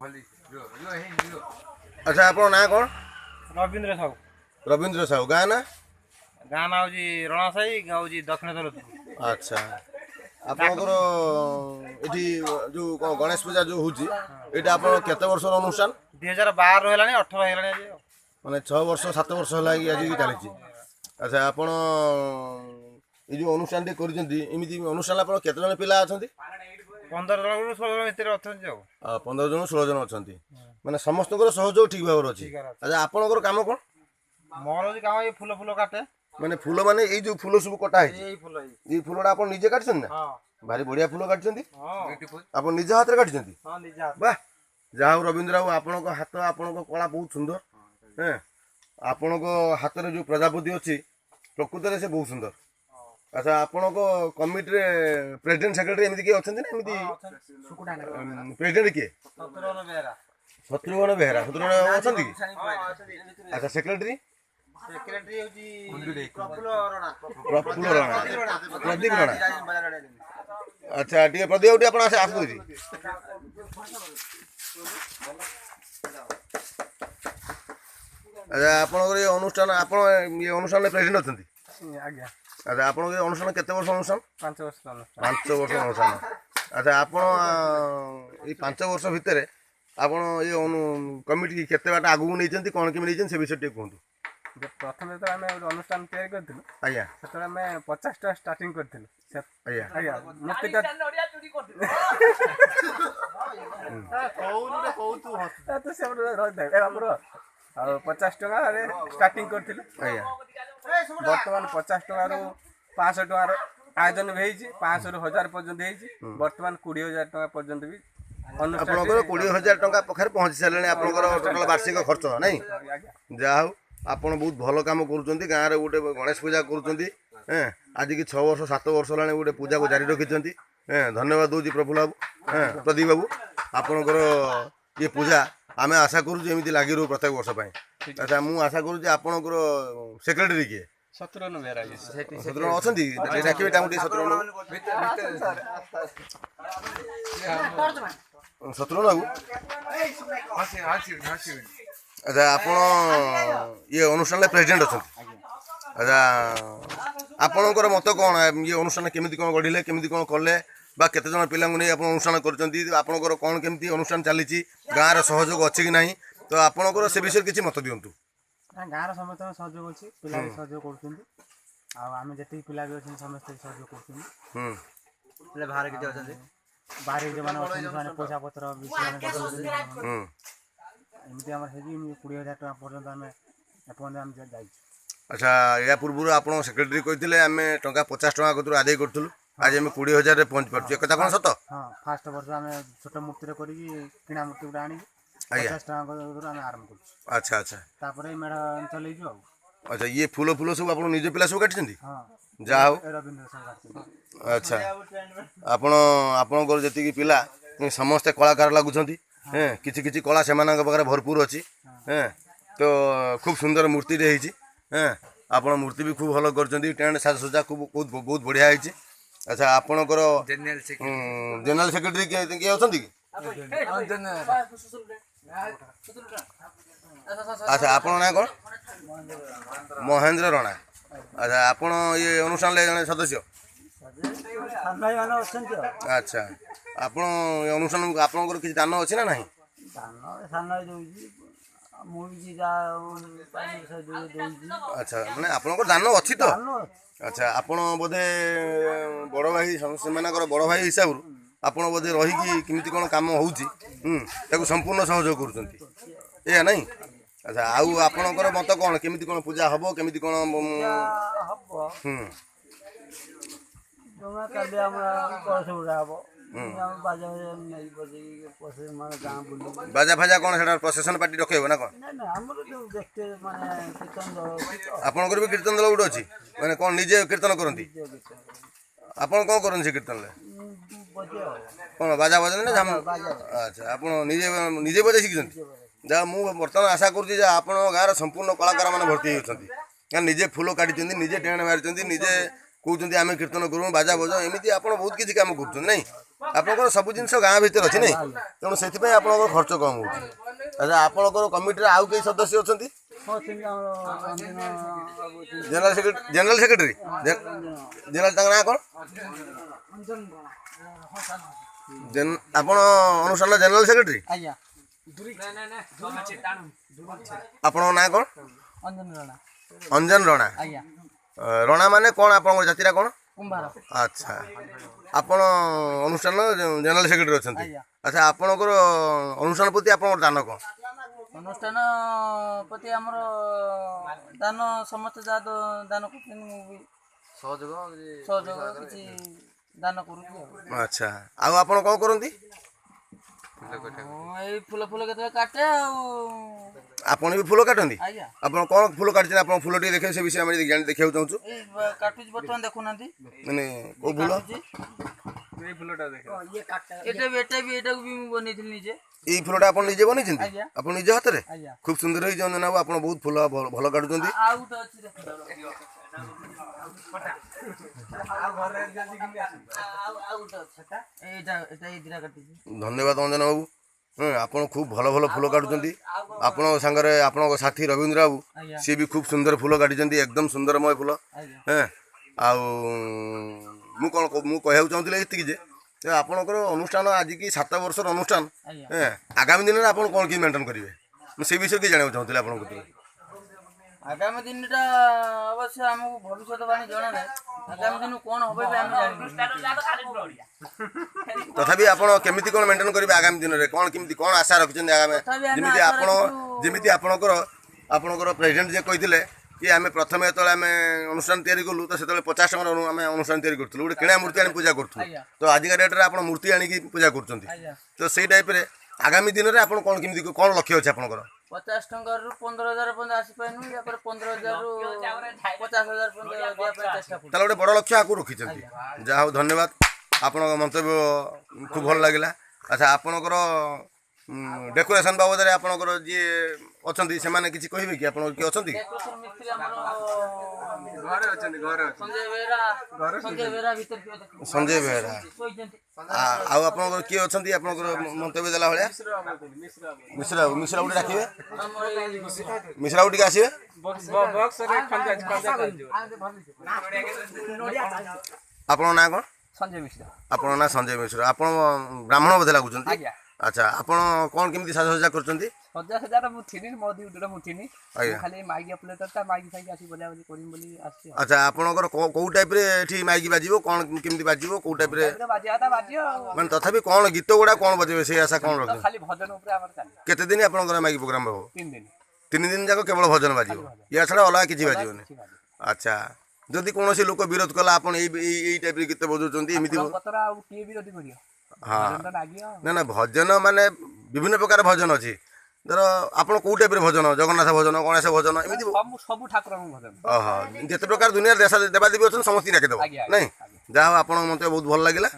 अच्छा आप ना कौन रवींद्र साहू रवींद्र साहू गाँ ना गाँ ना हूँ रणा साही हूँ दक्षिण दौलतपुर। अच्छा आपणकर एठी जो गणेश पूजा जो होची एटा आपण केते वर्ष अनुष्ठान 2012 है 18 है माने 6 वर्ष 7 वर्ष होला कि आज चली। अच्छा आपण ये जो अनुष्ठान टी करजंती एमिति अनुष्ठान आपण केते जन पिला अछंती 15 जन 16 जन भितर अच्छा 15 जन 16 जन अछंती माने समस्तकर सहयोग ठीक भाबर अछि। अच्छा आपणकर काम कोन मोर काम ये फूल फूल काटे माने फूल माने ए जो फूल सब कटा है ये फूलटा आपण निजे काटछन ना भारी बढ़िया फूल काटछंती आपण निजे हाथ रे काटछंती वाह जाऊ रवींद्र बाबू आपणक हाथ आपणक कला बहुत सुंदर हैं आपणक हाथ रे जो प्रजापति अछि प्रकृत रे से बहुत सुंदर। अच्छा आपणक कमिटी रे प्रेसिडेंट सेक्रेटरी एमिति के अछंती ना एमिति प्रेसिडेंट के शत्रुघ्न बेहरा अछंती कि अच्छा सेक्रेटरी प्रफुल्ल राणा प्रदीप राणा अच्छा टे प्रदीप आप आसू अच्छा आपणकर ये अनुष्ठान आप ये अनुष्ठान प्रेसिडेंट अच्छा अच्छा आप अनुष्ठान केते वर्ष अनुष्ठान 5 वर्ष 5 वर्ष अनुष्ठान। अच्छा आप 5 वर्ष भितर आप ये कमिटी केते बाट आगू नहीं कौन केमी नहीं से विषय टे कहतु प्रथम जो आम अनुष्ठान तैयारी करूँ आज्ञा से 50 टा स्टार्टिंग करूँ आम 50 टका स्टार्टिंग करूँ बर्तमान 50 टकर 500 टकार आयोजन भी 500 ରୁ 1000 पर्यंत बर्तमान 20,000 टका पर्यंत भी आपनकर 20,000 टका पखरे पहुंची सारे आपनकर टोटल वार्षिक खर्च नहीं जा आपण बहुत भल काम करुँच गाँव में गोटे गणेश पूजा करुँच आज की 6 वर्ष 7 वर्ष है गोटे पूजा को जारी रखिंट धन्यवाद दूसरी प्रफुल्ल बाबू प्रदीप बाबू आपणकर ये पूजा आम आशा करुँच लगी रू प्रत्येक वर्ष पाई। अच्छा मुझे आशा करुँच आपणकर सेक्रेटरी किए शत्रुघ्न बेहरा शत्रुघ्न अच्छा डाकिए शत्रुघ्न शत्रुघ्न बाबू अच्छा आप ये अनुष्ठान प्रेसिडेंट अच्छा अच्छा आपणकर मत कौन ये अनुष्ठान केमी कौन गढ़ले केमी कौन कले केते जन पिला नहीं आप अनुष्ठान करपणकर कौन केमी अनुष्ठान चली गाँव सहयोग अच्छी कि ना तो आपणकर से विषय किसी मत दिंतु गाँव समस्त सहयोग अच्छी पिला भी सहयोग कर आम जी पिला भी अच्छे समस्त सहयोग कर बाहर किसी अच्छा बाहर जो मैंने पैसा पत्र एमती आम 20,000 टका पर्यटन आम एपर्यंत जाइए। अच्छा या पूर्व आप सेक्रेटरी कहते आम टका 50 टका कतु आदाय करूँ आज आम 20,000 पहुँच पार्टी एक कौन सत हाँ फास्ट वर्ष आम छोट मूर्ति किणा मूर्ति गुटा आनी 50 टका आम आरंभ कर। अच्छा अच्छा मेढ़ चलू। अच्छा ये फूल फूल सब आप निज पिला सब काटी हाँ जा रवींद्र साहू। अच्छा आपणकर जी पिला समस्ते कलाकार लगुंट किसी किसी कला से पाखे भरपूर अच्छी तो खूब सुंदर मूर्ति आप मूर्ति भी खूब भल कर टेंट साजसज्जा खूब बहुत बढ़िया है। अच्छा आपणकर जनरल सेक्रेटरी किए अच्छा कि अच्छा आप ना कौन महेंद्र राणा। अच्छा आप ये अनुष्ठान जन सदस्य अच्छा आप अनुष्ठान आपंकर किसी दान अच्छी ना नहीं अच्छा मैंने आपंकर दान अच्छी तो अच्छा आप बोधे बड़ भाई से बड़ भाई हिसाब से आप बोधे रहीकि केमी कौन कम हो संपूर्ण सहयोग कर नहीं। अच्छा आउ आपणकर मत कौन केमी कौन पूजा हम केमी कौन बाजा फाजा कौन से प्रसेसन पार्टी रखेब ना कौन आपणकर भी कीर्तन दल गोटे अच्छी मैंने कौन निजे कीर्तन करती आप कौन करते से कीर्तन कौन बाजा बजा ना अच्छा आप निजे निजे बजा शिखी जहाँ मुझे बर्तमान आशा करुँच आप गाँव संपूर्ण कलाकार मैंने भर्ती होती निजे फूल काटी निजे टेंट मारी निजे कहते आम कीर्तन करूँ बाजा बजाऊँ एमती आप बहुत किसी कम कर नहीं ଆପଣଙ୍କର ସବୁ ଜିନିଷ ଗାଁ ଭିତରେ ଅଛି ନାଇଁ ତେଣୁ ସେଥିପାଇଁ ଆପଣଙ୍କର ଖର୍ଚ୍ଚ କମ୍ ହେଉଛି। ଆଚ୍ଛା ଆପଣଙ୍କର କମିଟିରେ ଆଉ କେହି ସଦସ୍ୟ ଅଛନ୍ତି? ଜେନେରାଲ ସେକ୍ରେଟାରୀ ଜେନେରାଲ ତାଙ୍କ ନାଁ କ'ଣ? ଆପଣ ଅନୁଷ୍ଠାନର ଜେନେରାଲ ସେକ୍ରେଟାରୀ? ଆପଣଙ୍କ ନାଁ କ'ଣ? ଅଞ୍ଜନ ରଣା। ରଣା ମାନେ କ'ଣ ଆପଣଙ୍କ ଜାତିଟା କ'ଣ? ଆଚ୍ଛା ଆପଣ ଅନୁଷ୍ଠାନ ଜେନେରାଲ ସେକ୍ରେଟାରୀ ଅଛନ୍ତି। ଆଚ୍ଛା ଆପଣଙ୍କର ଅନୁଷ୍ଠାନ ପ୍ରତି ଆପଣଙ୍କର ଦାନ କ'ଣ? ଅନୁଷ୍ଠାନ ପ୍ରତି ଆମର ଦାନ ସମସ୍ତେ ଯାହା ଦାନ କରୁଛନ୍ତି ମୁଁ ବି ସହଯୋଗ କିଛି ଦାନ କରୁଛି ଆଉ। ଆଚ୍ଛା ଆଉ ଆପଣ କ'ଣ କରନ୍ତି? ଏଇ ଫୁଲ କେତେବେଳେ କାଟେ ଆଉ। ଆପଣ ବି ଫୁଲ କାଟନ୍ତି? ଆଜ୍ଞା। ଆପଣ କ'ଣ ଫୁଲ କାଟିଛନ୍ତି? ଆପଣ ଫୁଲ ଟିକେ ଦେଖେଇ ସେ ବିଷୟରେ ଆମେ ଦେଖିବାକୁ ଚାହୁଁଛୁ। ଏଇ କାଟୁଛି ବର୍ତ୍ତମାନ ଦେଖୁନାହାନ୍ତି ମାନେ କୋଉ ଫୁଲ? ଏଇ ଫୁଲଟା ଦେଖ। ଏଟାକୁ ବି ମୁଁ ବନେଇଥିଲି ନିଜେ। ଏଇ ଫୁଲଟା ଆପଣ ନିଜେ ବନେଇଛନ୍ତି? ଆଜ୍ଞା। ଆପଣ ନିଜ ହାତରେ? ଆଜ୍ଞା। ଖୁବ ସୁନ୍ଦର ହେଇଛି ଅଞ୍ଜନ ବାବୁ, ଆପଣ ବହୁତ ଫୁଲ ଭଲ କାଟୁଛନ୍ତି। ଆଉ ଗୋଟେ ଅଛି ଦେଖ। ଧନ୍ୟବାଦ ଅଞ୍ଜନ ବାବୁ। ଆପଣ ଖୁବ ଭଲ ଫୁଲ କାଟୁଛନ୍ତି। ଆପଣଙ୍କ ସାଙ୍ଗରେ ଆପଣଙ୍କ ସାଥୀ ରବୀନ୍ଦ୍ର ବାବୁ ସିଏ ବି ଖୁବ ସୁନ୍ଦର ଫୁଲ କାଟିଛନ୍ତି, ଏକଦମ ସୁନ୍ଦରମୟ ଫୁଲ। ଆଉ ମୁଁ କହିବାକୁ ଚାହୁଁଥିଲି ଏତିକି ଯେ ଆପଣଙ୍କର ଅନୁଷ୍ଠାନ ଆଜିକି 7 ବର୍ଷର ଅନୁଷ୍ଠାନ, ଆଗାମୀ ଦିନରେ ଆପଣ କ'ଣ କି ମେଣ୍ଟେନ୍ କରିବେ ମୁଁ ସେଇ ବିଷୟରେ କିଛି ଜାଣିବାକୁ ଚାହୁଁଥିଲି ଆପଣଙ୍କ କତିରୁ। ଆଗାମୀ ଦିନଟା ଅବଶ୍ୟ ଆମକୁ ଭବିଷ୍ୟତବାଣୀ ଜଣା ନାହିଁ। ଆଗାମୀ ଦିନ କ'ଣ ହବ ବି ଆମେ ଜାଣିବୁ। ତଥାପି ଆପଣ କେମିତି କ'ଣ ମେଣ୍ଟେନ୍ କରିବେ ଆଗାମୀ ଦିନରେ? କେମିତି କ'ଣ ଆଶା ରଖିଛନ୍ତି ଆଗାମୀ? ଯେମିତି ଆପଣଙ୍କର ପ୍ରେସିଡେଣ୍ଟ ଯିଏ କହିଥିଲେ କି ଆମେ ପ୍ରଥମେ ଯେତେବେଳେ ଆମେ ଅନୁଷ୍ଠାନ ତିଆରି କଲୁ ତ ସେତେବେଳେ 50 ଟଙ୍କାର ଆମେ ଅନୁଷ୍ଠାନ ତିଆରି କରୁଥିଲୁ, ଗୋଟେ କିଣା ମୂର୍ତ୍ତି ଆଣି ପୂଜା କରୁଥିଲୁ। ତ ଆଜିକା ଡେଟ୍ରେ ଆପଣ ମୂର୍ତ୍ତି ଆଣିକି ପୂଜା କରୁଛନ୍ତି। ତ ସେଇ ଟାଇପ୍ରେ ଆଗାମୀ ଦିନରେ ଆପଣ କ'ଣ ଲକ୍ଷ୍ୟ ଅଛି ଆପଣଙ୍କର? 50 ଟଙ୍କାରୁ 15,000 ପର୍ଯ୍ୟନ୍ତ ଆସିପାରିନୁ, ତାପରେ 15,000ରୁ 50,000 ପର୍ଯ୍ୟନ୍ତ ଦେବା ପାଇଁ ଚେଷ୍ଟା କରୁଛୁ। ତାହେଲେ ଗୋଟେ ବଡ଼ ଲକ୍ଷ୍ୟ ଆଗକୁ ରଖିଛନ୍ତି। ଯାହା ହଉ ଧନ୍ୟବାଦ, ଆପଣଙ୍କ ମନ୍ତବ୍ୟ ଖୁବ୍ ଭଲ ଲାଗିଲା। ଆଚ୍ଛା ଆପଣଙ୍କର ଡେକୋରେସନ୍ ବାବଦରେ ଆପଣଙ୍କର ଯିଏ ଅଛନ୍ତି ସେମାନେ କିଛି କହିବେ କି? ଆପଣଙ୍କର କିଏ ଅଛନ୍ତି? ସଞ୍ଜୟ ବେହେରା। ଆଉ ଆପଣଙ୍କର କିଏ ଅଛନ୍ତି ଆପଣଙ୍କର ମନ୍ତବ୍ୟ ଦେଲା ଭଳିଆ? ମିଶ୍ରା ଗୋଟେ ଡାକିବେ, ମିଶ୍ରା ଟିକେ ଆସିବେ। ଆପଣଙ୍କ ନାଁ କ'ଣ? ସଞ୍ଜୟ ମିଶ୍ର। ଆପଣଙ୍କ ନାଁ ସଞ୍ଜୟ ମିଶ୍ର। ଆପଣ ବ୍ରାହ୍ମଣ ବୋଧେ ଲାଗୁଛନ୍ତି? ଆଚ୍ଛା ଆପଣ କ'ଣ କେମିତି ସାଜସଜ୍ଜା କରୁଛନ୍ତି? ମୁଁ ଥିନି ମୋ ଡ୍ୟୁଟିରେ ମୁଁ ଥିନି ଖାଲି ମାଇକି ଅପରେଟରଟା ମାଇକି ଫାଇକି ଆସି ବଜାବଜି କରିବି ବୋଲି ଆସିଛି। ଆଚ୍ଛା ଆପଣଙ୍କର କୋଉ ଟାଇପ୍ରେ ଏଠି ମାଇକି ବାଜିବ, କ'ଣ କେମିତି ବାଜିବ, କୋଉ ଟାଇପ୍ରେ ମାନେ ତଥାପି କ'ଣ ଗୀତ ଗୁଡ଼ା କ'ଣ ବଜେଇବେ ସେଇ ଆଶା କ'ଣ ରଖିବେ? ଖାଲି ଭଜନ ଉପରେ ଆମର ଚାଲେ। କେତେ ଦିନ ଆପଣଙ୍କର ମାଇକି ପ୍ରୋଗ୍ରାମ ହେବ? 3 ଦିନ। 3 ଦିନ ଯାକ କେବଳ ଭଜନ ବାଜିବ, ୟା ଛଡ଼ା ଅଲଗା କିଛି ବାଜିବନି? ଆଚ୍ଛା ଯଦି କୌଣସି ଲୋକ ବିରୋଧ କଲା ଆପଣ ଏଇ ଟାଇପ୍ରେ ଗୀତ ବଜାଉଛନ୍ତି ଏମିତି? ହଁ ନା ଭଜନ ମାନେ ବିଭିନ୍ନ ପ୍ରକାର ଭଜନ ଅଛି। ଧର ଆପଣ କୋଉ ଟାଇପ୍ରେ ଭଜନ, ଜଗନ୍ନାଥ ଭଜନ, ଗଣେଶ ଭଜନ ଏମିତି ସବୁ ଠାକୁରଙ୍କ ଭଜନ। ଓହୋ ଯେତେ ପ୍ରକାର ଦୁନିଆରେ ଦେବାଦେବୀ ଅଛନ୍ତି ସମସ୍ତଙ୍କୁ ଡାକିଦେବ ନାଇଁ? ଯାହା ହଉ ଆପଣଙ୍କ ମତେ ବହୁତ ଭଲ ଲାଗିଲା।